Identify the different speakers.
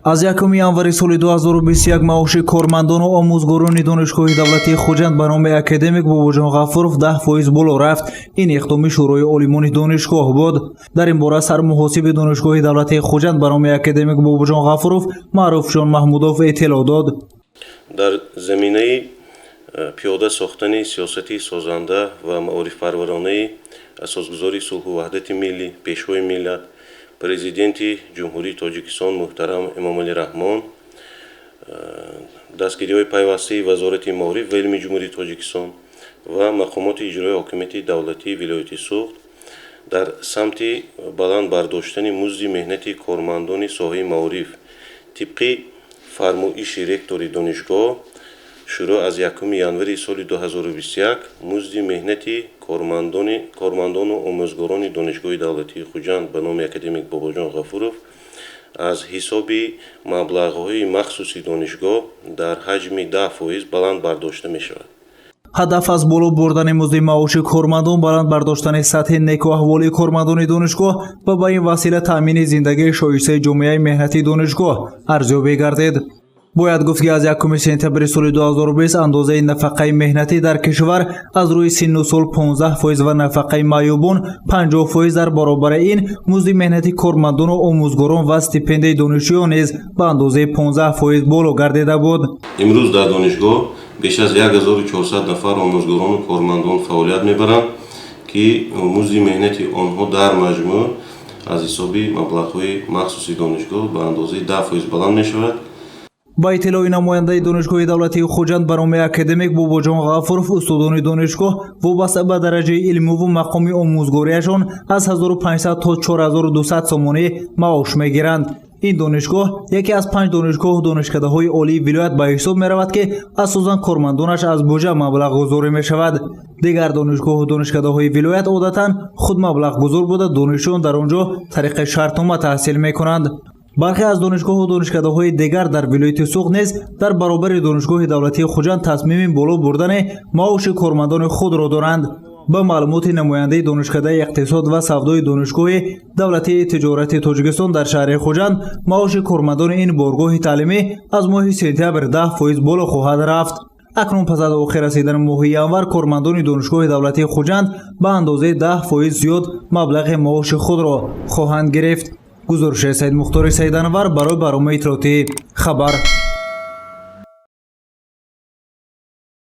Speaker 1: аз 1 январи соли 2021 маоши кормандону омӯзгорони донишгоҳи давлатии Хуҷанд ба номи академик Бобоҷон Ғафуров 10% боло рафт. Ин иқдоми шӯрои олимони донишгоҳ буд. Дар ин бора сармуҳосиби донишгоҳи давлатии Хуҷанд ба номи академик Бобоҷон Ғафуров Маъруфҷон Маҳмудов эттилоъ дод.
Speaker 2: дар заминаи пиёда сохтани сиёсати созанда ва маорифпарваронаи асосгузори сулҳу ваҳдати миллӣ, пешвои миллат, президенти ҷумҳурии Тоҷикистон муҳтарам Эмомалӣ Раҳмон, дастгириҳои пайвастаи Вазорати Маориф ва илми ҷумҳурии Тоҷикистон ва мақомоти иҷрои ҳокимияти давлатии вилояти Суғд дар самти баланд бардоштани музди меҳнати кормандони соҳаи маориф тибқи фармоиши ректори донишгоҳ шуро аз 1 январи соли 2021 музди меҳнати кормандону омӯзгорони донишгоҳи давлатии Хуҷанд ба номи академик Бобоҷон Ғафуров аз ҳисоби маблағҳои махсуси донишгоҳ дар ҳаҷми 10% баланд бардошта мешавад.
Speaker 1: ҳадаф аз боло бурдани музди маоши кормандон баланд бардоштани сатҳи некуаҳволии кормандони донишгоҳ ва ба ин васила таъмини зиндагии шоистаи ҷомеаи меҳнати донишгоҳ арзёбӣ гардид. бояд гуфт ки аз 1 сентябри соли 2020 андозаи нафақаи меҳнатӣ дар кишвар аз рӯи синну сол 15% ва нафақаи маъюбон 50% дар баробари ин музди меҳнати кормандону омӯзгорон ва стипендияи донишҷӯён низ ба андозаи 15% боло гардида буд.
Speaker 2: имрӯз дар донишгоҳ беш аз 1400 нафар омӯзгорону кормандон фаъолият мебаранд ки музди меҳнати онҳо дар маҷмӯъ аз ҳисоби маблағҳои махсуси донишгоҳ ба андозаи 10% баланд мешавад.
Speaker 1: ба иттилои намояндаи донишгоҳи давлатии Хуҷанд ба номи академик Бобоҷон Ғафуров устодони донишгоҳ вобаста ба дараҷаи илмиву мақоми омӯзгориашон аз 1500 то 4200 сомонӣ маош мегиранд. ин донишгоҳ яке аз 5 донишгоҳ донишкадаҳои олии вилоят ба ҳисоб меравад ки асосан кормандонаш аз буҷа маблағ гузорӣ мешавад. дигар донишгоҳу донишкадаҳои вилоят одатан худ маблағгузор буда донишҷӯён дар он ҷо тариқи шартнома таҳсил мекунанд. бархе аз донишгоҳу донишкадаҳои дигар дар вилояти Суғд низ дар баробари донишгоҳи давлатии Хуҷанд тасмими боло бурдани маоши кормандони худро доранд. ба маълумоти намояндаи донишкадаи иқтисод ва савдои донишгоҳи давлатии тиҷорати Тоҷикистон дар шаҳри Хуҷанд маоши кормандони ин боргоҳи таълимӣ аз моҳи сентябр 10% боло хоҳад рафт. акнун пас аз охир расидани моҳи январ кормандони донишгоҳи давлатии Хуҷанд ба андозаи 10% зиёд маблағи маоши худро хоҳанд гирифт. гузориши Саид Мухтори Саиданвар барои барномаи иттилоотии хабар.